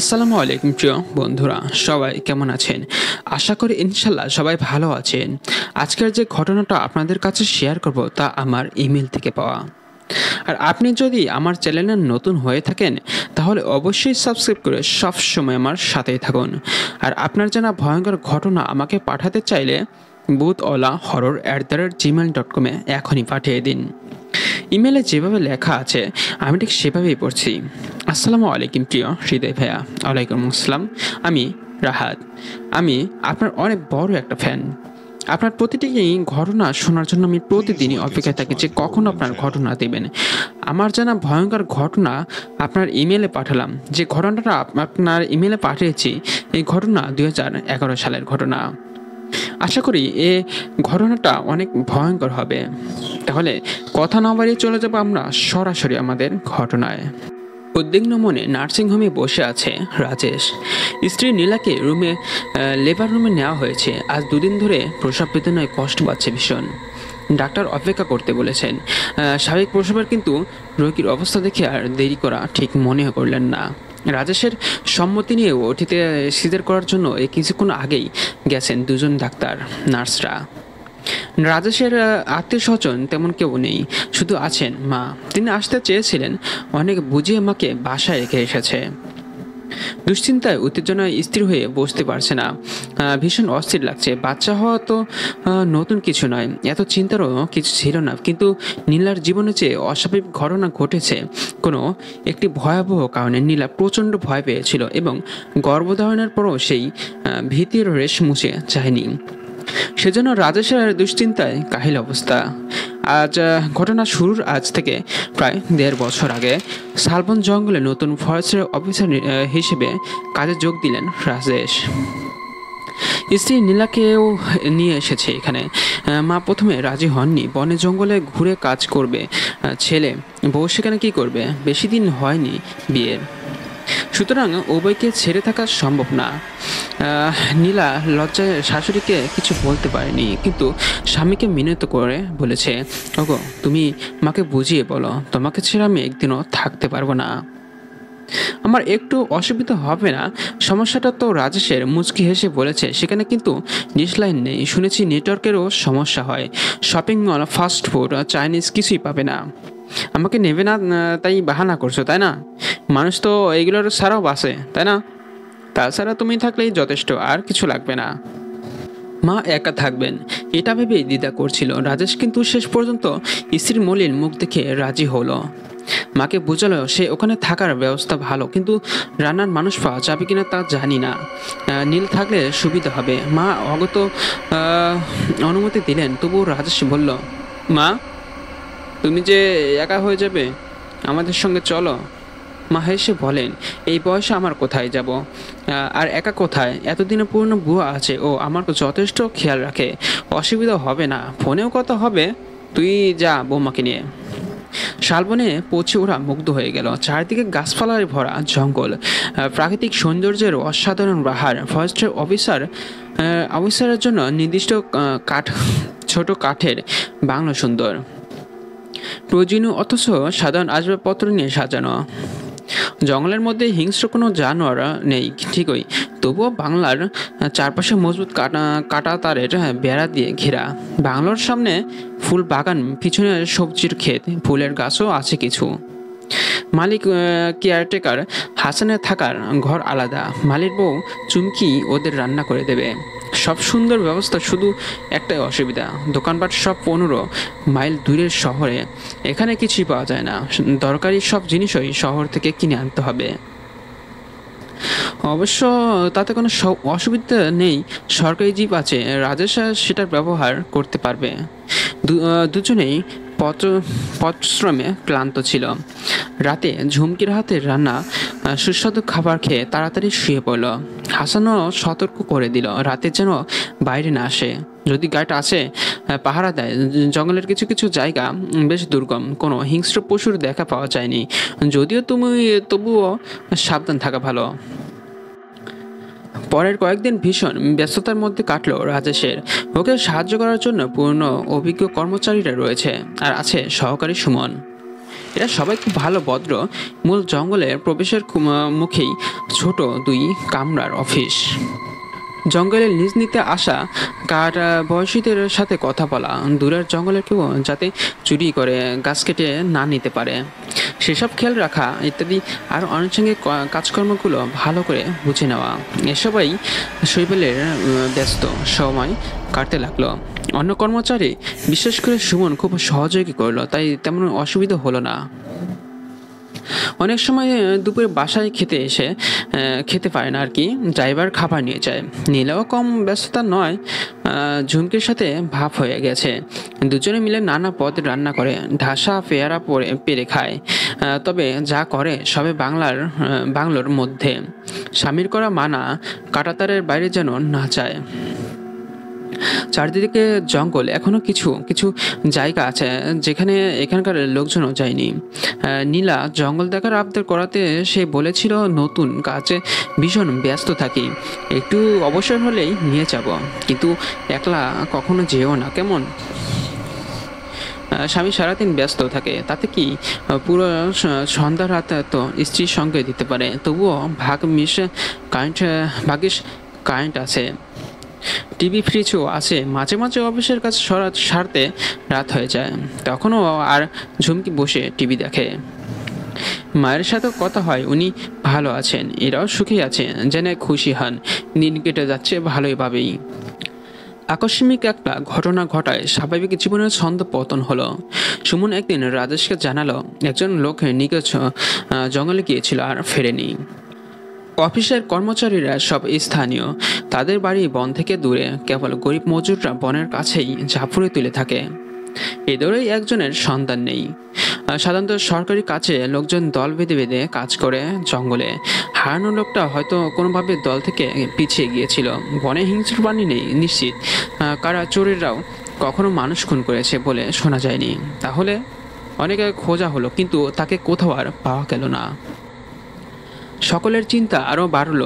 আসসালামু আলাইকুম প্রিয় বন্ধুরা, সবাই কেমন আছেন? আশা করি ইনশাল্লাহ সবাই ভালো আছেন। আজকের যে ঘটনাটা আপনাদের কাছে শেয়ার করব তা আমার ইমেল থেকে পাওয়া। আর আপনি যদি আমার চ্যানেলে নতুন হয়ে থাকেন তাহলে অবশ্যই সাবস্ক্রাইব করে সব সময় আমার সাথেই থাকুন। আর আপনার জানা ভয়ঙ্কর ঘটনা আমাকে পাঠাতে চাইলে bootholaHorror@gmail.com এখনই পাঠিয়ে দিন। ইমেলে যেভাবে লেখা আছে আমি ঠিক সেভাবেই পড়ছি। আসসালামু আলাইকুম প্রিয় হৃদয় ভাইয়া। ওয়ালাইকুম আসসালাম। আমি রাহাত। আমি আপনার অনেক বড় একটা ফ্যান। আপনার প্রতিটি ঘটনা শোনার জন্য আমি প্রতিদিনই অপেক্ষায় থাকি যে কখন আপনার ঘটনা দেবেন। আমার জানা ভয়ঙ্কর ঘটনা আপনার ইমেলে পাঠালাম। যে ঘটনাটা আপনার ইমেলে পাঠিয়েছি এই ঘটনা 2011 সালের ঘটনা। আশা করি এ ঘটনাটা অনেক ভয়ঙ্কর হবে। তাহলে কথা না বাড়িয়ে চলে যাব আমরা সরাসরি আমাদের ঘটনায়। উদ্বিগ্ন মনে নার্সিংহোমে বসে আছে রাজেশ। স্ত্রী নীলাকে লেবার রুমে নেওয়া হয়েছে। আজ দুদিন ধরে প্রসব বেদনায় কষ্ট পাচ্ছে ভীষণ। ডাক্তার অপেক্ষা করতে বলেছেন। স্বাভাবিক প্রসবের, কিন্তু রোগীর অবস্থা দেখে আর দেরি করা ঠিক মনে করলেন না। রাজেশের সম্মতি নিয়ে ওটিতে সিজার করার জন্য এই কিছুক্ষণ আগেই গেছেন দুজন ডাক্তার নার্সরা। রাজেশের আত্মীয় স্বজন তেমন কেউ নেই, শুধু আছেন মা। তিনি আসতে চেয়েছিলেন, অনেক বুঝিয়ে মাকে বাসায় রেখে এসেছে। দুশ্চিন্তায় উত্তেজনায় স্থির হয়ে বসতে পারছে না। ভীষণ অস্থির লাগছে। বাচ্চা হওয়া তো নতুন কিছু নয়, এত চিন্তারও কিছু ছিল না। কিন্তু নীলার জীবনে যে অস্বাভাবিক ঘটনা ঘটেছে কোনো একটি ভয়াবহ কারণে নীলা প্রচণ্ড ভয় পেয়েছিল এবং গর্ভধারণের পরও সেই ভীতির রেশ মুছে যায়নি। সেজন্য রাজেশের দুশ্চিন্তায় কাহিল অবস্থা। ঘটনা শুরুর আজ থেকে প্রায় 1.5 বছর আগে শালবন জঙ্গলে নতুন ফরেস্টের অফিসার হিসেবে কাজে যোগ দিলেন রাজেশ। স্ত্রী নীলাকেও নিয়ে এসেছে এখানে। মা প্রথমে রাজি হননি, বনে জঙ্গলে ঘুরে কাজ করবে। ছেলে বউ সেখানে কি করবে? বেশি দিন হয়নি বিয়ের, সুতরাং উভয়কে ছেড়ে থাকা সম্ভব না। নীলা লজ্জায় শাশুড়িকে কিছু বলতে পারেনি, কিন্তু স্বামীকে মিনত করে বলেছে, ওগো তুমি মাকে বুঝিয়ে বলো, তোমাকে ছেড়ে আমি একদিনও থাকতে পারবো না। আমার একটু অসুবিধা হবে না। সমস্যাটা তো রাজেশের। মুচকি হেসে বলেছে, সেখানে কিন্তু ডিশলাইন নেই, শুনেছি নেটওয়ার্কেরও সমস্যা হয়। Shopping mall, fast food, Chinese কিছুই পাবে না। আমাকে নেবে না তাই বাহানা করছো, তাই না? মানুষ তো এইগুলোর ছাড়াও বাসে, তাই না? তাছাড়া তুমি থাকলেই যথেষ্ট, আর কিছু লাগবে না। মা একা থাকবেন এটা ভেবেই দ্বিধা করছিল রাজেশ, কিন্তু শেষ পর্যন্ত স্ত্রীর মলিন মুখ দেখে রাজি হলো। মাকে বোঝালো সে ওখানে থাকার ব্যবস্থা ভালো, কিন্তু রান্নার মানুষ পাওয়া যাবে কিনা তা জানি না। নীল থাকলে সুবিধা হবে। মা অগত অনুমতি দিলেন, তবুও রাজেশ বলল, মা তুমি যে একা হয়ে যাবে, আমাদের সঙ্গে চলো। মা হেসে বলেন, এই বয়সে আমার কোথায় যাব, আর একা কোথায়? এতদিনে পুরনো বুয়া আছে, ও আমার যথেষ্ট খেয়াল রাখে, অসুবিধা হবে না, ফোনেও কথা হবে। তুই যা বৌমাকে নিয়ে। শালবনে পৌঁছে ওরা মুগ্ধ হয়ে গেল। চারিদিকে গাছপালায় ভরা জঙ্গল, প্রাকৃতিক সৌন্দর্যের অসাধারণ বাহার। ফরেস্টের অফিসারের জন্য নির্দিষ্ট ছোট কাঠের বাংলো, সুন্দর প্রয়োজনীয় অথচ সাধারণ আসবাবপত্র নিয়ে সাজানো। জঙ্গলের মধ্যে হিংস্র কোনো জানোয়ার নেই ঠিকই, তবুও বাংলার চারপাশে মজবুত কাটা তারের বেড়া দিয়ে ঘেরা। বাংলোর সামনে ফুল বাগান, পিছনে সবজির ক্ষেত, ফুলের গাছও আছে কিছু। মালিক কেয়ারটেকার হাসানের থাকার ঘর আলাদা। মালির বউ চুমকি ওদের রান্না করে দেবে। সব সুন্দর ব্যবস্থা, শুধু একটাই অসুবিধা, দোকানপাট সব 15 মাইল দূরের শহরে। এখানে কিছুই পাওয়া যায় না, দরকারি সব জিনিসই শহর থেকে কিনে আনতে হবে। অবশ্য তাতে কোনো অসুবিধা নেই, সরকারি জিপ আছে, রাজেশ সেটার ব্যবহার করতে পারবে। দুজনেই পথশ্রমে ক্লান্ত ছিল। রাতে ঝুমকির হাতের রান্না সুস্বাদু খাবার খেয়ে তাড়াতাড়ি শুয়ে পড়ল। হাসানও সতর্ক করে দিল রাতে যেন বাইরে না আসে। যদি গাইড আছে পাহারা দেয়। জঙ্গলের কিছু কিছু জায়গা বেশ দুর্গম, কোনো হিংস্র পশুর দেখা পাওয়া যায়নি, যদিও তবুও সাবধান থাকা ভালো। পরের কয়েকদিন ভীষণ ব্যস্ততার মধ্যে কাটলো রাজেশের। ওকে সাহায্য করার জন্য পুরনো অভিজ্ঞ কর্মচারীরা রয়েছে, আর আছে সহকারী সুমন। এরা সবাই খুব ভালো ভদ্র। মূল জঙ্গলের প্রবেশের মুখেই ছোট 2 কামরার অফিস। জঙ্গলের লিজ নিতে আসা কাঠ বয়সীদের সাথে কথা বলা, দূরের জঙ্গলের কেউ যাতে চুরি করে গাছ কেটে না নিতে পারে সেসব খেয়াল রাখা ইত্যাদি আরও আনুষঙ্গিক কাজকর্মগুলো ভালো করে বুঝে নেওয়া, এসবই শৈবালের ব্যস্ত সময় কাটতে লাগলো। অন্য কর্মচারী বিশেষ করে সুমন খুব সহযোগী করলো, তাই তেমন অসুবিধা হলো না। অনেক সময় দুপুরে বাসায় খেতে পারে না আর কি, ড্রাইভার খাবার নিয়ে যায়। নীলাও কম ব্যস্ততা নয়, ঝুমকির সাথে ভাব হয়ে গেছে। দুজনে মিলে নানা পদ রান্না করে ঢাসা পেয়ারা পেরে খায়। তবে যা করে সবে বাংলোর মধ্যে। স্বামীর করা মানা কাঁটাতারের বাইরে যেন না যায়। চারিদিকে জঙ্গল, এখনো কিছু কিছু জায়গা আছে যেখানে এখানকার লোকজনও যায়নি। নীলা জঙ্গল দেখার আবদার করাতে সে বলেছিল নতুন কাজে ভীষণ ব্যস্ত থাকি, একটু অবসর হলেই নিয়ে যাব, কিন্তু একলা কখনো যেও না কেমন। স্বামী সারাদিন ব্যস্ত থাকে, তাতে কি পুরো সন্ধ্যা রাত তো স্ত্রীর সঙ্গে দিতে পারে। তবুও ভাগ্যিস কারেন্ট আছে, টিভি ফ্রিজও আছে। মাঝে মাঝে অফিসের কাছে সারতে রাত হয়ে যায়, তখনও আর ঝুমকি বসে টিভি দেখে। মায়ের সাথে কথা হয়, উনি ভালো আছেন, এরাও সুখী আছেন, যেন খুশি হন। দিন কেটে যাচ্ছে ভালোইভাবেই। আকস্মিক একটা ঘটনা ঘটায় স্বাভাবিক জীবনের ছন্দ পতন হলো। সুমন একদিন রাজেশকে জানালো একজন লোক নিখোঁজ, জঙ্গলে গিয়েছিল আর ফেরেনি। অফিসের কর্মচারীরা সব স্থানীয়, তাদের বাড়ি বন থেকে দূরে, কেবল গরিব মজুররা বনের কাছেই ঝাঁপুরে তুলে থাকে। এদেরই একজনের সন্ধান নেই। সাধারণত সরকারি কাজে লোকজন দল বেঁধে বেঁধে কাজ করে জঙ্গলে। হারানো লোকটা হয়তো কোনোভাবে দল থেকে পিছিয়ে গিয়েছিল। বনে হিংস্র প্রাণী নেই নিশ্চিত, কারা চোরেরাও কখনো মানুষ খুন করেছে বলে শোনা যায়নি। তাহলে অনেকে খোঁজা হলো, কিন্তু তাকে কোথাও আর পাওয়া গেল না। সকলের চিন্তা আরও বাড়ল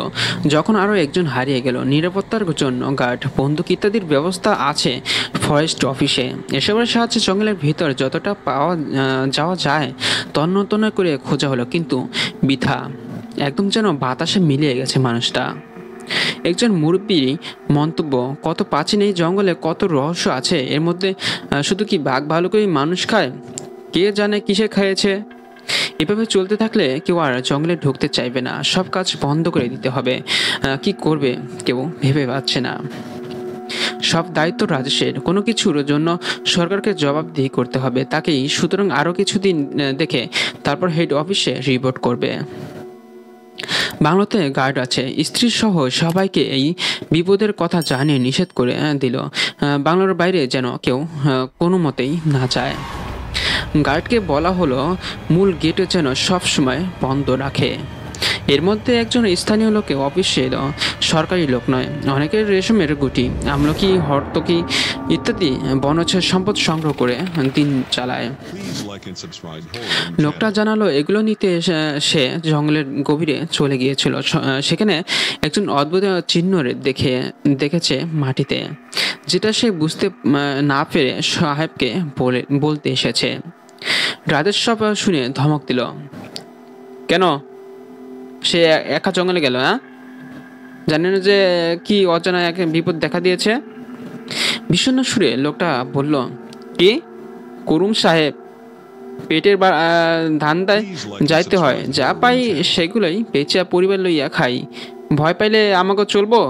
যখন আরও একজন হারিয়ে গেল। নিরাপত্তার জন্য গার্ড, বন্দুক ইত্যাদির ব্যবস্থা আছে ফরেস্ট অফিসে। এসবের সাহায্যে জঙ্গলের ভিতর যতটা যাওয়া যায় তন্ন তন্ন করে খোঁজা হলো, কিন্তু বৃথা। একদম যেন বাতাসে মিলিয়ে গেছে মানুষটা। একজন মুরব্বীর মন্তব্য, কত প্রাচীন এই জঙ্গলে, কত রহস্য আছে এর মধ্যে। শুধু কি বাঘ ভালুকই মানুষ খায়? কে জানে কিসে খাইয়েছে। এভাবে চলতে থাকলে কেউ আর জঙ্গলে ঢুকতে চাইবে না, সব কাজ বন্ধ করে দিতে হবে। কি করবে কেউ ভেবে পাচ্ছে না। সব দায়িত্ব রাজেশের, কোনো কিছুর জন্য সরকারকে জবাবদিহি করতে হবে তাকেই। সুতরাং আরও কিছুদিন দেখে তারপর হেড অফিসে রিপোর্ট করবে। বাংলোতে গার্ড আছে, স্ত্রী সহ সবাইকে এই বিপদের কথা জানিয়ে নিষেধ করে দিল। বাংলোর বাইরে যেন কেউ কোনো মতেই না যায়। গার্ডকে বলা হলো মূল গেটে যেন সবসময় বন্ধ রাখে। এর মধ্যে একজন স্থানীয় লোকে অফিসে এলো, সরকারি লোক নয়। অনেকের রেশমের গুটি, আমলকি, হর্তকি ইত্যাদি বনজ সম্পদ সংগ্রহ করে দিন চালায়। লোকটা জানালো এগুলো নিতে সে জঙ্গলের গভীরে চলে গিয়েছিল। সেখানে একজন অদ্ভুত চিহ্ন দেখেছে মাটিতে, যেটা সে বুঝতে না পেরে সাহেবকে বলতে এসেছে। রাজেশ সব শুনে ধমক দিল, কেন সে একা জঙ্গলে গেল? জানেন যে কি অজানা এক বিপদ দেখা দিয়েছে? বিষণ্ণ সুরে লোকটা বলল, কি করুম সাহেব, পেটের ধান্দায় যাইতে হয়, যা পাই সেগুলোই বেচা পরিবার লইয়া খাই, ভয় পাইলে আমাকে চলবো।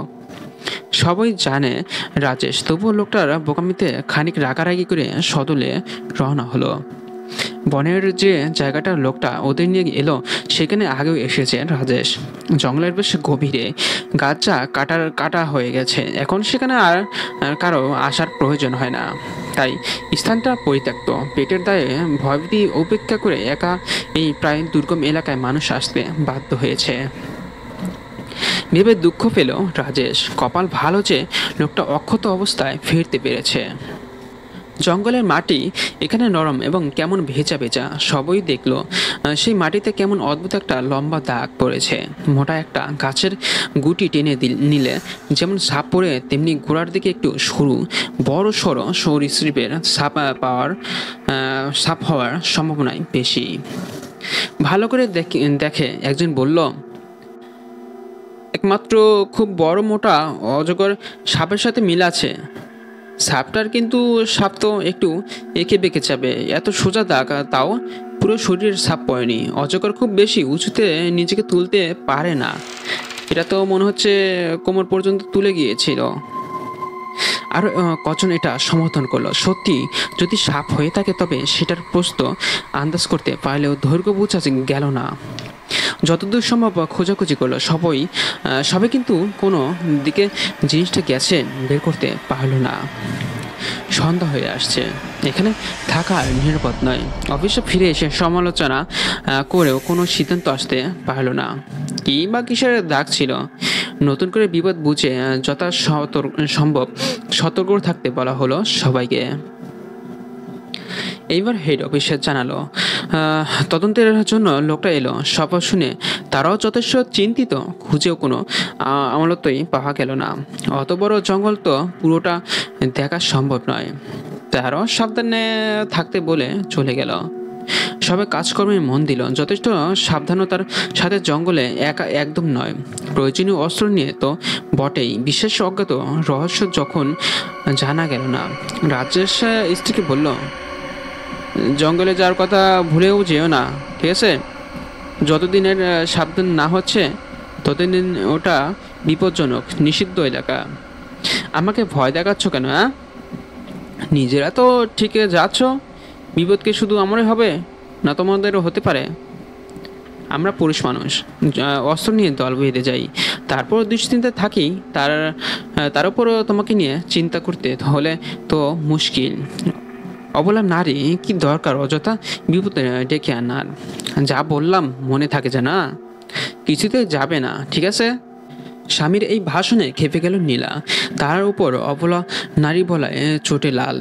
সবাই জানে রাজেশ, তবুও লোকটার বোকামিতে খানিক রাগারাগি করে সদলে রওনা হলো। বনের যে জায়গাটার লোকটা ওদের নিয়ে এলো সেখানে আগেও এসেছে রাজেশ। জঙ্গলের বেশ গভীরে, গাছটা কাটা হয়ে গেছে, এখন সেখানে আর কারো আসার প্রয়োজন হয় না। তাই স্থানটা পরিত্যক্ত। পেটের দায়ে ভয়ভীতি উপেক্ষা করে একা এই প্রায় দুর্গম এলাকায় মানুষ আসতে বাধ্য হয়েছে ভেবে দুঃখ পেল রাজেশ। কপাল ভালো যে লোকটা অক্ষত অবস্থায় ফিরতে পেরেছে। জঙ্গলের মাটি এখানে নরম এবং কেমন ভেজা ভেজা সবই দেখলো। সেই মাটিতে কেমন অদ্ভুত একটা লম্বা দাগ পড়েছে। মোটা একটা গাছের গুটি টেনে নিলে যেমন সাপ পড়ে, তেমনি গোড়ার দিকে একটু সরু বড় সড়ো সরীসৃপের সাপ হওয়ার সম্ভাবনাই বেশি। ভালো করে দেখে একজন বলল, একমাত্র খুব বড় মোটা অজগর সাপের সাথে মিল আছে। সাপটার কিন্তু সাপ তো একটু এঁকে বেঁকে যাবে, এত সোজা দাগ, তাও পুরো শরীরের সাপ পড়েনি। অজগর খুব বেশি উঁচুতে নিজেকে তুলতে পারে না, এটা তো মনে হচ্ছে কোমর পর্যন্ত তুলে গিয়েছিল। আর কজন এটা সমর্থন করলো। সত্যি যদি সাপ হয়ে থাকে তবে সেটার প্রস্থ আন্দাজ করতে পারলেও দৈর্ঘ্য বোঝা গেল না। যতদূর সম্ভব খোঁজাখুঁজি করলো সবাই কিন্তু কোনো দিকে জিনিসটা গেছে বের করতে পারলো না। সন্ধ্যা হয়ে আসছে, এখানে থাকা আর নিরাপদ নয়। অফিসে ফিরে এসে সমালোচনা করেও কোনো সিদ্ধান্ত আসতে পারলো না। কি বা কিসের দাগ ছিল। নতুন করে বিপদ বুঝে সম্ভব সতর্ক থাকতে বলা হলো সবাইকে। এইবার হেড অফিসে জানালো তদন্তের জন্য লোকটা এলো। সব শুনে তারাও যথেষ্ট চিন্তিত। খুঁজেও কোনো আমলতই পাওয়া গেল না। অত বড় জঙ্গল তো পুরোটা দেখা সম্ভব নয়। তারাও সাবধানে থাকতে বলে চলে গেল। সবাই কাজকর্মে মন দিল, যথেষ্ট সাবধানতার সাথে। জঙ্গলে একা একদম নয়, প্রয়োজনীয় অস্ত্র নিয়ে তো বটেই। বিশেষ অজ্ঞাত রহস্য যখন জানা গেল না, রাজেশ স্ত্রীকে বলল, জঙ্গলে যাওয়ার কথা ভুলেও যেও না, ঠিক আছে? যতদিনের সাবধান না হচ্ছে ততদিন ওটা বিপজ্জনক, নিষিদ্ধ এলাকা। আমাকে ভয় দেখাচ্ছ কেন? নিজেরা তো ঠিক যাচ্ছ, বিপদ কি শুধু আমারই হবে না তোমাদেরও হতে পারে? আমরা পুরুষ মানুষ, অস্ত্র নিয়ে দল বেঁধে যাই, তারপর দুশ্চিন্তায় থাকি। তার উপরও তোমাকে নিয়ে চিন্তা করতে হলে তো মুশকিল। অবলা নারী, কি দরকার অযথা বিপদে ডেকে আনার? যা বললাম মনে থাকে জানা, কিছুতে যাবে না, ঠিক আছে? স্বামীর এই ভাষণে খেপে গেল নীলা। তার উপর অবলা নারী বলায় চোটে লাল।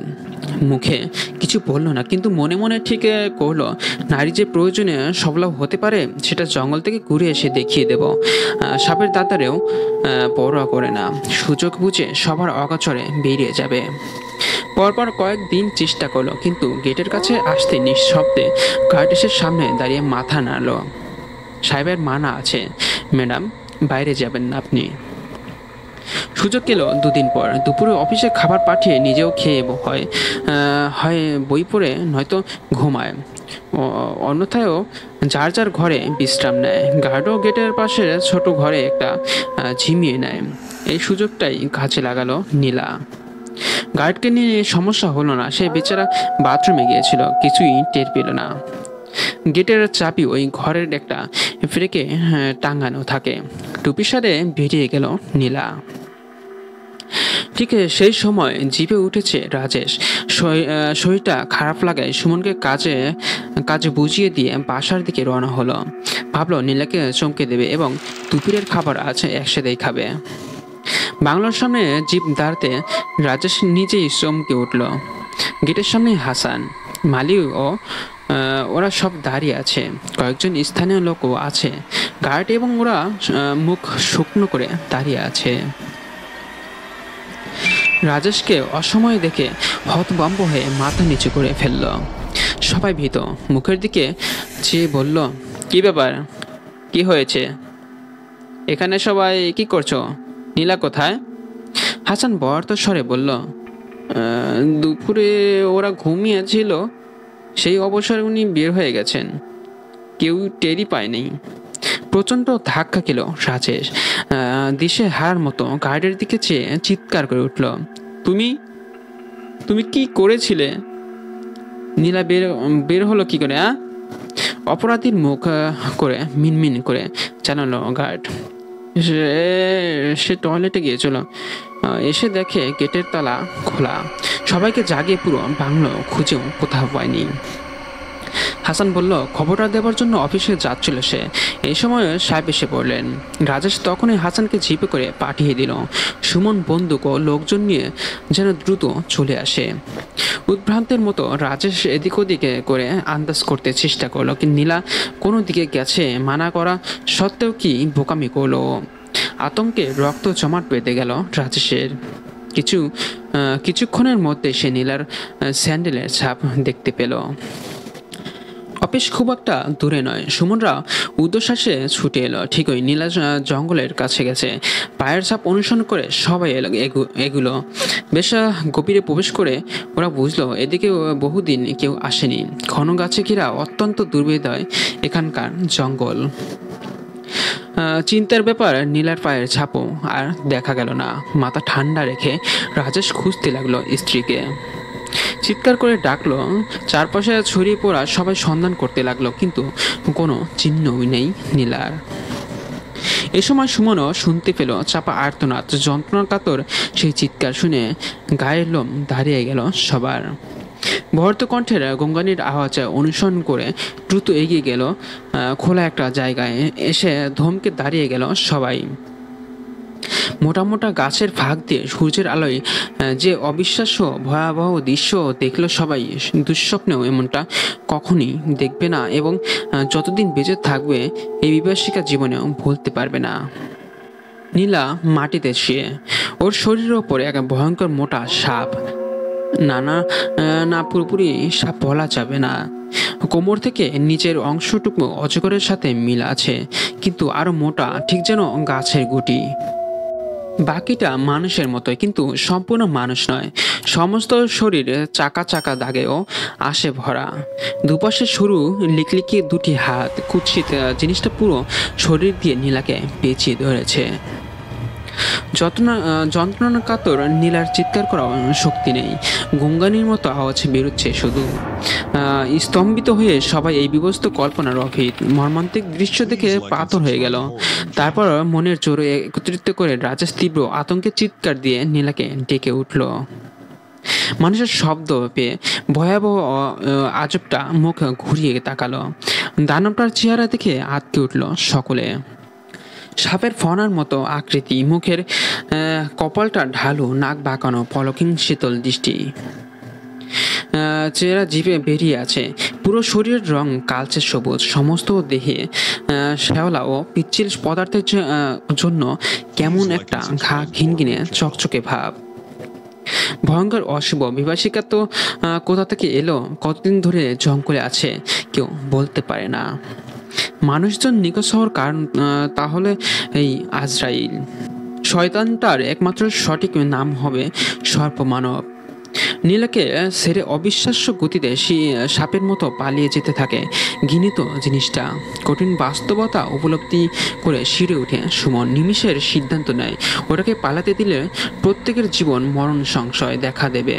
মুখে কিছু বলল না, কিন্তু মনে মনে ঠিক করলো, নারী যে প্রয়োজনে সবলা হতে পারে সেটা জঙ্গল থেকে ঘুরে এসে দেখিয়ে দেব। সাপের দাদারেও পরোয়া করে না, সুযোগ বুঝে সবার অগাচরে বেরিয়ে যাবে। পরপর কয়েকদিন চেষ্টা করলো, কিন্তু গেটের কাছে আসতে নিঃশব্দে গার্ডেসের সামনে দাঁড়িয়ে মাথা নাড়ল। সাহেবের মানা আছে ম্যাডাম, বাইরে যাবেন না আপনি। সুযোগ এলো দুদিন পর। দুপুরে অফিসে খাবার পাঠিয়ে নিজেও খেয়ে হয় বই পড়ে নয়তো ঘুমায়, অন্যথায়ও যার যার ঘরে বিশ্রাম নেয়। গার্ডও গেটের পাশে ছোট ঘরে একটা ঝিমিয়ে নেয়। এই সুযোগটাই কাজে লাগালো নীলা। গার্ডকে নিয়ে সমস্যা হলো না, সে বেচারা বাথরুমে গিয়েছিল, কিছুই টের পেল না। গেটের চাবি ওই ঘরের একটা ফ্রেকে টাঙানো থাকে। টুপি সারে বেরিয়ে গেল নীলা। ঠিক সেই সময় জিপে উঠেছে রাজেশ। শরীরটা খারাপ লাগায় সুমনকে কাজে বুঝিয়ে দিয়ে বাসার দিকে রওনা হলো। ভাবলো নীলাকে চমকে দেবে এবং দুপুরের খাবার আছে একসাথেই খাবে। বাংলার সামনে জিপ দাঁড়াতে রাজেশ নিজেই চমকে উঠল। গেটের সামনে হাসান, মালি ও ওরা সব দাঁড়িয়ে আছে। কয়েকজন স্থানীয় লোকও আছে। গার্ড এবং ওরা মুখ শুকনো করে দাঁড়িয়ে আছে। রাজেশকে অসময়ে দেখে হতভম্ব হয়ে মাথা নিচু করে ফেলল। সবাই ভীত মুখের দিকে চেয়ে বলল, কি ব্যাপার, কি হয়েছে? এখানে সবাই কি করছো? নীলা কোথায়? হাসান বর্ত স্বরে বলল, দুপুরে ওরা ঘুমিয়েছিল, সেই অবসরে উনি বের হয়ে গেছেন, কেউ টেরই পায়নি। প্রচণ্ড ধাক্কা খেল রাজেশ। দিশে হারার মতো গার্ডের দিকে চেয়ে চিৎকার করে উঠল, তুমি কি করেছিলে? নীলা বের হলো কি করে? অপরাধীর মুখ করে মিনমিন করে জানালো গার্ড। সে টয়লেটে গিয়েছিল, এসে দেখে গেটের তালা খোলা। সবাইকে জাগিয়ে পুরো বাংলো খুঁজেও কোথাও পায়নি। হাসান বলল, খবরটা দেওয়ার জন্য অফিসে যাচ্ছিল সে। এই সময় সাহেব এসে পড়লেন। রাজেশ তখনই হাসানকে জিপে করে পাঠিয়ে দিল। সুমন বন্দুক ও লোকজন নিয়ে যেন দ্রুত চলে আসে। উদ্ভ্রান্তের মতো রাজেশ এদিক ওদিকে করে আন্দাজ করতে চেষ্টা করলো, কিন্তু নীলা কোনো দিকে গেছে মানা করা সত্ত্বেও কি বোকামি করলো। আতঙ্কে রক্ত জমাট বেঁধে গেল রাজেশের। কিছুক্ষণের মধ্যে সে নীলার স্যান্ডেলের ছাপ দেখতে পেল। অফিস খুব একটা দূরে নয়। সুমনরা ঊর্ধ্বশ্বাসে ছুটে এলো। ঠিকই নীলা জঙ্গলের কাছে গেছে। পায়ের ছাপ অনুসরণ করে সবাই এগুলো বেশ গভীরে প্রবেশ করে ওরা বুঝলো এদিকে বহুদিন কেউ আসেনি। ঘন গাছে ঘেরা অত্যন্ত দুর্বিধয় এখানকার জঙ্গল। চিন্তার ব্যাপার, নীলার পায়ের ছাপও আর দেখা গেল না। মাথা ঠান্ডা রেখে রাজেশ খুঁজতে লাগলো স্ত্রীকে। চিৎকার করে ডাকলো। চারপাশে ছড়িয়ে পড়া সবাই সন্ধান করতে লাগলো, কিন্তু কোনো চিহ্নই নেই নীলার। এ সময় সুমনও শুনতে পেল চাপা আর্তনাদ। যন্ত্রণাকাতর সেই চিৎকার শুনে গায়ের লোম দাঁড়িয়ে গেল সবার। ভরত কণ্ঠের গঙ্গানির আওয়াজ অনুসরণ করে দ্রুত এগিয়ে গেল খোলা একটা জায়গায়। এসে ধমকে দাঁড়িয়ে গেল সবাই। মোটা মোটা গাছের ফাঁক দিয়ে সূর্যের আলোয় যে অবিশ্বাস্য ভয়াবহ দৃশ্য দেখল সবাই। দুঃস্বপ্নেও এমনটা কখনই দেখবে না, এবং যতদিন বেঁচে থাকবে এই বিভীষিকা জীবনেও ভুলতে পারবে না। নীলা মাটিতে শুয়ে, ওর শরীরের ওপরে এক ভয়ঙ্কর মোটা সাপ। না পুরোপুরি সাপ বলা যাবে না। কোমর থেকে নিচের অংশটুকু অজগরের সাথে মিল আছে, কিন্তু আরো মোটা, ঠিক যেন গাছের গুটি। বাকিটা মানুষের মতোই, কিন্তু সম্পূর্ণ মানুষ নয়। সমস্ত শরীর চাকা চাকা দাগেও আসে ভরা। দুপাশে সরু লিকলিকি দুটি হাত, কুৎসিত জিনিসটা পুরো শরীর দিয়ে নীলাকে পেঁচিয়ে ধরেছে। যন্ত্রণা কাতর নীলার চিৎকার করার শক্তি নেই। গঙ্গানির মতো আওয়াজ বেরোচ্ছে শুধু। স্তম্ভিত হয়ে সবাই এই বিবস্ত কল্পনার অভিত মর্মান্তিক দৃশ্য দেখে পাথর হয়ে গেল। তারপর মনের জোরে একত্রিত করে রাজেশ তীব্র আতঙ্কে চিৎকার দিয়ে নীলাকে ডেকে উঠল। মানুষের শব্দ পেয়ে ভয়াবহ আজবটা মুখ ঘুরিয়ে তাকালো। দানবটার চেহারা দেখে আটকে উঠল সকলে। সাপের ফনার মতো আকৃতি, মুখের কপালটা ঢালু, নাক বাঁকানো, পলকিং শীতল দৃষ্টি, চেহারা জিভে বেরিয়ে আছে। পুরো শরীরের রং কালচে সবুজ। সমস্ত দেহে শ্যাওলা ও পিচ্ছিল পদার্থের জন্য কেমন একটা ঘিনঘিনে চকচকে ভাব। ভয়ঙ্কর অশুভ বিভীষিকা তো কোথা থেকে এলো, কতদিন ধরে জঙ্গলে আছে কেউ বলতে পারে না। মানুষজন নিকট হওয়ার কারণ তাহলে এই আজরাইল। শয়তানটার একমাত্র সঠিক নাম হবে সর্পমানব। নীলাকে ছেড়ে অবিশ্বাস্য গতিতে সাপের মতো পালিয়ে যেতে থাকে ঘৃণিত জিনিসটা। কঠিন বাস্তবতা উপলব্ধি করে শিরে উঠে সুমন। নিমিষের সিদ্ধান্ত নেয়, ওটাকে পালাতে দিলে প্রত্যেকের জীবন মরণ সংশয় দেখা দেবে।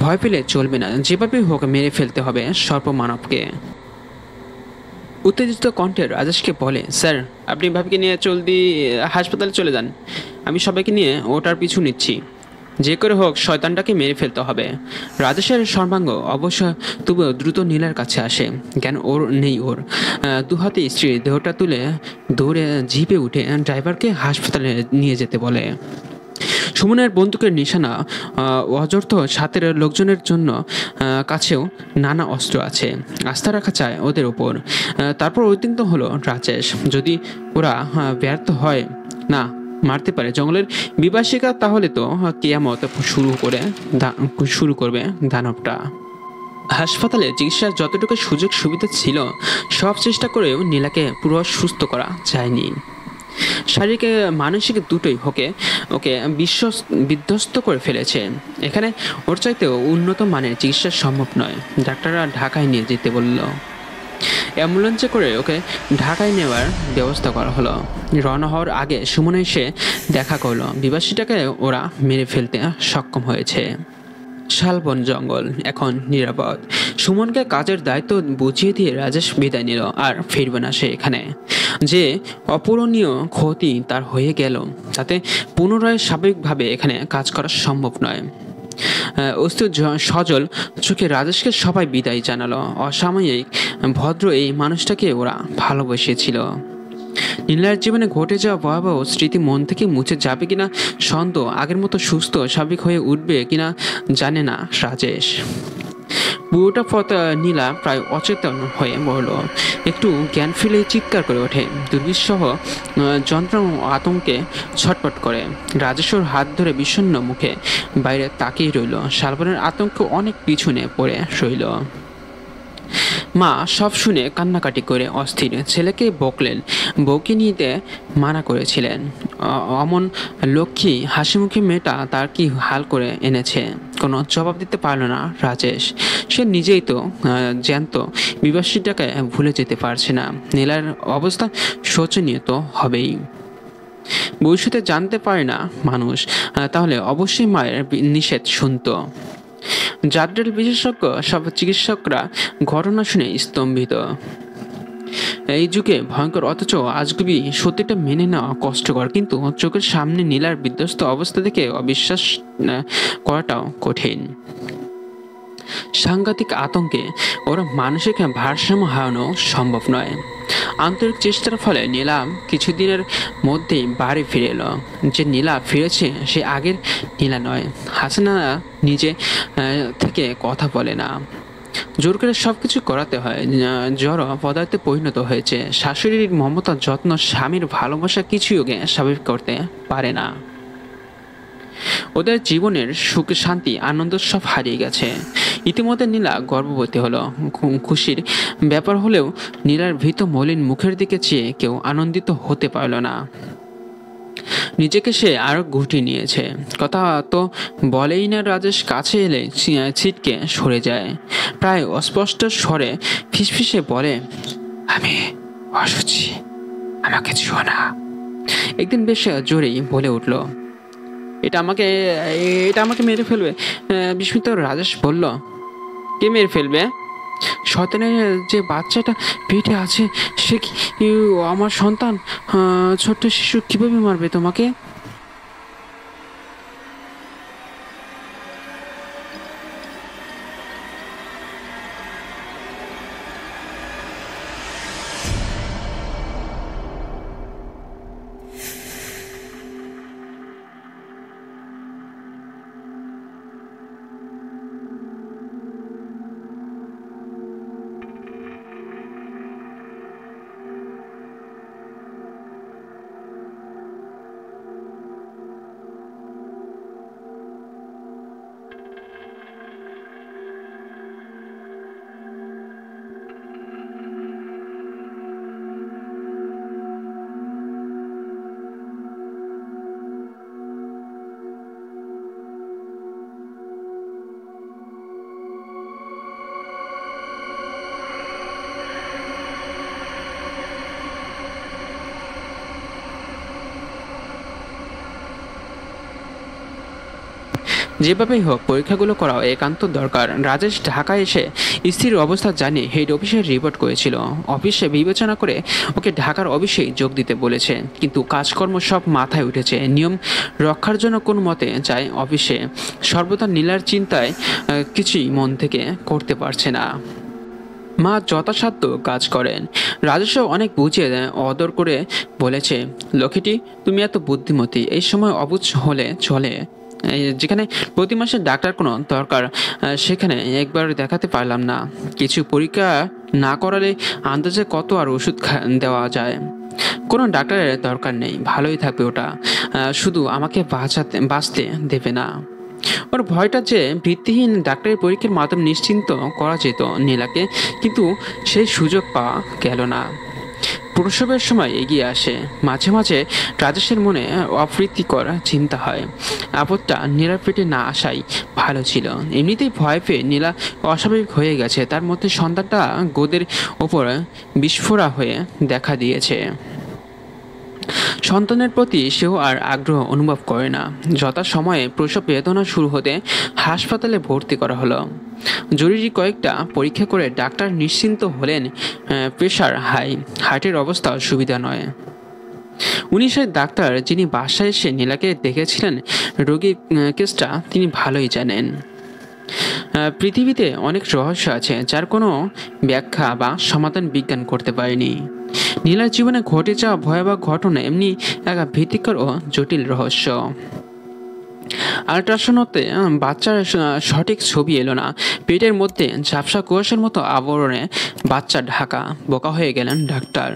ভয় পেলে চলবে না, যেভাবে হোক মেরে ফেলতে হবে সর্পমানবকে। উত্তেজিত কণ্ঠে রাজেশকে বলে, স্যার আপনি ভাবিকে নিয়ে জলদি হাসপাতালে চলে যান। আমি সবাইকে নিয়ে ওটার পিছু নিচ্ছি। যে করে হোক শয়তানটাকে মেরে ফেলতে হবে। রাজেশের সর্বাঙ্গ অবশ্য তবুও দ্রুত নীলার কাছে আসে। জ্ঞান ওর নেই। ওর দুহাতে স্ত্রীর দেহটা তুলে দৌড়ে জিপে উঠে ড্রাইভারকে হাসপাতালে নিয়ে যেতে বলে। সুমনের বন্দুকের নিশানা অযর্থ সাথের লোকজনের জন্য কাছেও নানা অস্ত্র আছে। আস্থা রাখা চায় ওদের ওপর। তারপর উদ্বিগ্ন হলো রাজেশ, যদি ওরা ব্যর্থ হয়, না মারতে পারে জঙ্গলের বিভীষিকা, তাহলে তো কিয়ামত শুরু করবে দানবটা। হাসপাতালে চিকিৎসার যতটুকু সুযোগ সুবিধা ছিল সব চেষ্টা করেও নীলাকে পুরো সুস্থ করা যায়নি। শারীরিক মানসিক দুটোই ওকে বিধ্বস্ত করে ফেলেছে। এখানে ওর চাইতেও উন্নত মানের চিকিৎসা সম্ভব নয়। ডাক্তাররা ঢাকায় নিয়ে যেতে বলল। অ্যাম্বুলেন্সে করে ওকে ঢাকায় নেওয়ার ব্যবস্থা করা হলো। রওনা হওয়ার আগে সুমন এসে দেখা করলো। বিভীষিকাটাকে ওরা মেরে ফেলতে সক্ষম হয়েছে। শালবন জঙ্গল এখন নিরাপদ। সুমনকে কাজের দায়িত্ব বুঝিয়ে দিয়ে রাজেশ বিদায় নিল। আর ফিরবে না সে এখানে। যে অপূরণীয় ক্ষতি তার হয়ে গেল, তাতে পুনরায় স্বাভাবিকভাবে এখানে কাজ করা সম্ভব নয়। অস্থির সজল চোখে রাজেশকে সবাই বিদায় জানালো। অসাময়িক ভদ্র এই মানুষটাকে ওরা ভালোবেসেছিল। নীলার জীবনে ঘটে যাওয়া ভয়াবহ স্মৃতি মন থেকে মুছে যাবে কিনা সন্দেহ, আগের মতো সুস্থ স্বাভাবিক হয়ে উঠবে কিনা জানে না রাজেশ। পুরোটা পথ নীলা প্রায় অচেতন হয়ে পড়ল। একটু জ্ঞান ফিরে চিৎকার করে ওঠে, দুর্বিষহ যন্ত্রণা ও আতঙ্কে ছটপট করে। রাজেশ্বর হাত ধরে বিষণ্ণ মুখে বাইরে তাকিয়ে রইল। শালবনের আতঙ্ক অনেক পিছনে পড়ে রইল। মা সব শুনে কান্নাকাটি করে অস্থির। ছেলেকে বকলেন, বউকে নিতে মানা করেছিলেন। অমন লক্ষ্মী হাসি মুখে মেয়েটা তার কি হাল করে এনেছে। কোনো জবাব দিতে পারল না রাজেশ। সে নিজেই তো জ্যান্ত বিবাসীটাকে ভুলে যেতে পারছে না। নীলার অবস্থা শোচনীয় তো হবেই। ভবিষ্যতে জানতে পারে না মানুষ, তাহলে অবশ্যই মায়ের নিষেধ শুনত। জাদ্রেল বিশেষজ্ঞ সব চিকিৎসকরা ঘটনা শুনে স্তম্ভিত। এই যুগে ভয়ঙ্কর অথচ আজগুবি সত্যিটা মেনে নেওয়া কষ্টকর, কিন্তু চোখের সামনে নীলার বিধ্বস্ত অবস্থা দেখে অবিশ্বাস করাটাও কঠিন। সাংঘাতিক আতঙ্কে ওরা মানসিক ভারসাম্য হারানো সম্ভব নয়। আন্তরিক চেষ্টার ফলে নীলা কিছুদিনের মধ্যেই বাড়ি ফিরে এলো। যে নীলা ফিরেছে সে আগের নীলা নয়। হাসিনা নিজে থেকে কথা বলে না, জোর করে সব কিছু করাতে হয়। জড় পদার্থে পরিণত হয়েছে। শাশুড়ির মমতা, যত্ন, স্বামীর ভালোবাসা কিছুই ওকে স্বাভাবিক করতে পারে না। ওদের জীবনের সুখ, শান্তি, আনন্দ সব হারিয়ে গেছে। ইতিমধ্যে নীলা গর্ভবতী হলো। খুশির ব্যাপার হলেও নীলার ভীত মলিন মুখের দিকে চেয়ে কেউ আনন্দিত হতে পারল না। নিজেকে সে আরো গুটিয়ে নিয়েছে। কথা তো বলেই না। রাজেশ কাছে এলে ছিটকে সরে যায়। প্রায় অস্পষ্ট স্বরে ফিসফিসে বলে, আমি অসুচি, আমাকে ছুঁয়ো না। একদিন বেশ জোরেই বলে উঠল, এটা আমাকে মেরে ফেলবে। বিস্মিত রাজেশ বলল, কে মেরে ফেলবে? শয়তানের যে বাচ্চাটা পেটে আছে সে কি আমার সন্তান? ছোট্ট শিশু কিভাবে মারবে তোমাকে? যেভাবেই হোক পরীক্ষাগুলো করা একান্ত দরকার। রাজেশ ঢাকায় এসে স্থির অবস্থা জানিয়ে হেড অফিসে রিপোর্ট করেছিল। অফিসে বিবেচনা করে ওকে ঢাকার অফিসেই যোগ দিতে বলেছে, কিন্তু কাজকর্ম সব মাথায় উঠেছে। নিয়ম রক্ষার জন্য কোন মতে যায় অফিসে। সর্বদা নীলার চিন্তায় কিছুই মন থেকে করতে পারছে না। মা যথাসাধ্য কাজ করেন। রাজস্ব অনেক বুঝিয়ে অদর করে বলেছে, লক্ষ্মীটি তুমি এত বুদ্ধিমতী, এই সময় অবুঝ হলে চলে। যেখানে প্রতি মাসে ডাক্তার কোনো দরকার সেখানে একবার দেখাতে পারলাম না। কিছু পরীক্ষা না করালে আন্দাজে কত আর ওষুধ দেওয়া যায়। কোনো ডাক্তারের দরকার নেই, ভালোই থাকবে ওটা, শুধু আমাকে বাঁচতে দেবে না। ওর ভয়টা যে ভিত্তিহীন। ডাক্তারি পরীক্ষার মাধ্যমে নিশ্চিন্ত করা যেত নীলাকে, কিন্তু সেই সুযোগ পাওয়া গেল না। প্রসবের সময় এগিয়ে আসে। মাঝে মাঝে রাজেশের মনে অপ্রীতিকর চিন্তা হয়। আপদটা নীলার পেটে না আসাই ভালো ছিল। এমনিতেই ভয় পেয়ে নীলা অস্বাভাবিক হয়ে গেছে। তার মধ্যে সন্তানটা গোদের ওপর বিস্ফোরা হয়ে দেখা দিয়েছে। সন্তানের প্রতি সেও আর আগ্রহ অনুভব করে না। যথাসময়ে প্রসব বেদনা শুরু হতে হাসপাতালে ভর্তি করা হলো। জরুরি কয়েকটা পরীক্ষা করে ডাক্তার নিশ্চিন্ত হলেন প্রেশার হাই, হার্টের অবস্থা সুবিধা নয়। উনি সেই ডাক্তার যিনি বাসায় এসে নীলাকে দেখেছিলেন। রোগীর কেসটা তিনি ভালোই জানেন। পৃথিবীতে অনেক রহস্য আছে যার কোনো ব্যাখ্যা বা সমাধান বিজ্ঞান করতে পারেনি। নীলার জীবনে ঘটে যাওয়া ভয়াবহ ঘটনা এমনি এক ভীতিকর ও জটিল রহস্য। আল্ট্রাসাউন্ডে বাচ্চার সঠিক ছবি এলো না। পেটের মধ্যে ঝাপসা কুয়াশার মতো আবরণে বাচ্চা ঢাকা। বোকা হয়ে গেলেন ডাক্তার।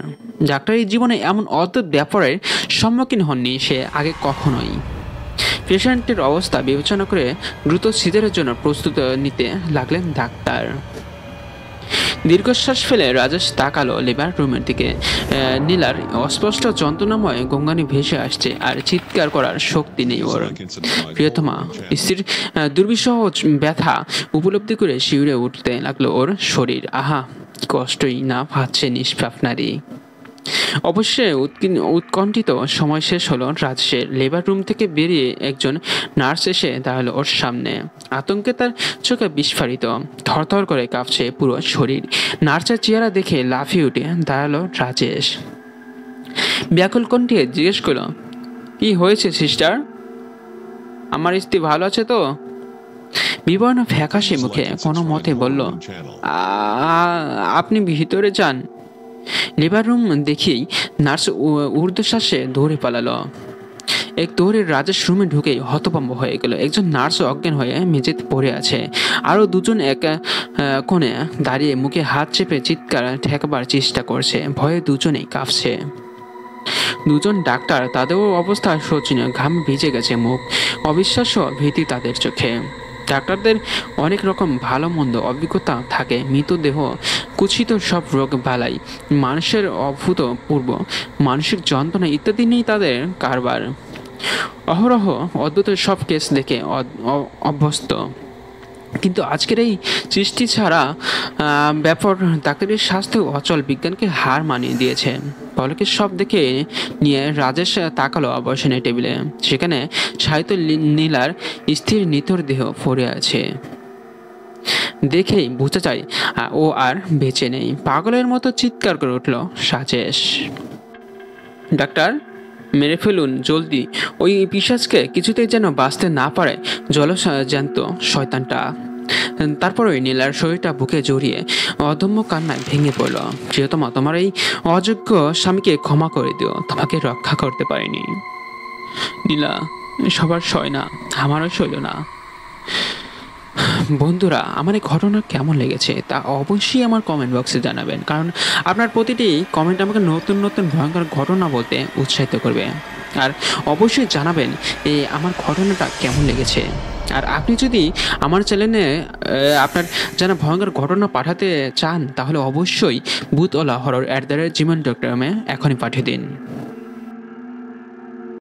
ডাক্তারের জীবনে এমন অদ্ভুত ব্যাপারের সম্মুখীন হননি সে আগে কখনোই। পেশেন্টের অবস্থা বিবেচনা করে দ্রুত সিজারের জন্য প্রস্তুত নিতে লাগলেন ডাক্তার। দীর্ঘশ্বাস ফেলে রাজেশ তাকালো লিভার রুমের দিকে। নীলার অস্পষ্ট যন্ত্রণাময় গঙ্গানি ভেসে আসছে আর চিৎকার করার শক্তি নেই ওর। প্রিয়তমা স্ত্রীর দুর্বিষহ ব্যথা উপলব্ধি করে শিউরে উঠতে লাগলো ওর শরীর। আহা, কষ্টই না পাচ্ছে নিষ্পাপ নারী। অবশ্যই উৎকণ্ঠিত সময় শেষ হলো রাজেশের। লেবার রুম থেকে বেরিয়ে একজন নার্স এসে দাঁড়ালো ওর সামনে। আতঙ্কে তার চোখে বিস্ফারিত, থরথর করে কাঁপছে পুরো শরীর। নার্সের চেহারা দেখে লাফিয়ে উঠে দাঁড়ালো রাজেশ। ব্যাকুল কণ্ঠে জিজ্ঞেস করলো, কি হয়েছে সিস্টার? আমার স্ত্রী ভালো আছে তো? বিবর্ণ ফ্যাকাশে মুখে কোনো মতে বলল, আপনি ভিতরে যান। লেবার রুম দেখেই নার্স ঊর্ধ্বশ্বাসে দৌড়ে পালালো। এক দৌড়ে রাজেশ রুমে ঢুকেই হতভম্ব হয়ে গেল। একজন নার্স অজ্ঞান হয়ে মেঝেতে পড়ে আছে। আরও দুজন এক কোণে দাঁড়িয়ে মুখে হাত চেপে চিৎকার ঠেকাবার চেষ্টা করছে। ভয়ে দুজনেই কাঁপছে। দুজন ডাক্তার, তাদেরও অবস্থা শোচনীয়। ঘাম ভিজে গেছে মুখ, অবিশ্বাস্য ভীতি তাদের চোখে। ডাক্তারদের অনেক রকম ভালো মন্দ অভিজ্ঞতা থাকে। মৃতদেহ, কুচিত সব রোগ বালাই, মানুষের অভূতপূর্ব মানসিক যন্ত্রণা ইত্যাদি নেই তাদের কারবার। অহরহ অদ্ভুত সব কেস দেখে অভ্যস্ত। কিন্তু আজকের এই সৃষ্টি ছাড়া ব্যাপার ডাক্তারের স্বাস্থ্য অচল বিজ্ঞানকে হার মানিয়ে দিয়েছে। পলকে সব দেখে নিয়ে রাজেশ তাকালো অবসনের টেবিলে। সেখানে সাহিত্য নীলার স্থির নিথর দেহ পড়ে আছে। দেখেই বোঝা যায় ও আর বেঁচে নেই। পাগলের মতো চিৎকার করে উঠল রাজেশ। ডাক্তার, মেরে ফেলুন জলদি, ওই পিশাচকে কিছুতেই যেন বাঁচতে না পারে জলজ্যান্ত শয়তানটা। তারপর ওই নীলার শরীরটা বুকে জড়িয়ে অদম্য কান্নায় ভেঙে পড়ল। প্রিয়তমা, তোমার এই অযোগ্য স্বামীকে ক্ষমা করে দিও, তোমাকে রক্ষা করতে পারিনি। নীলা, সবার সয় না, আমারও সইল না। বন্ধুরা, আমার এই ঘটনা কেমন লেগেছে তা অবশ্যই আমার কমেন্ট বক্সে জানাবেন, কারণ আপনার প্রতিটি কমেন্ট আমাকে নতুন নতুন ভয়ঙ্কর ঘটনা বলতে উৎসাহিত করবে। আর অবশ্যই জানাবেন আমার ঘটনাটা কেমন লেগেছে। আর আপনি যদি আমার চ্যানেলে আপনার জানা ভয়ঙ্কর ঘটনা পাঠাতে চান তাহলে অবশ্যই ভূতওয়ালা হরর @gmail.com এখনই পাঠিয়ে দিন।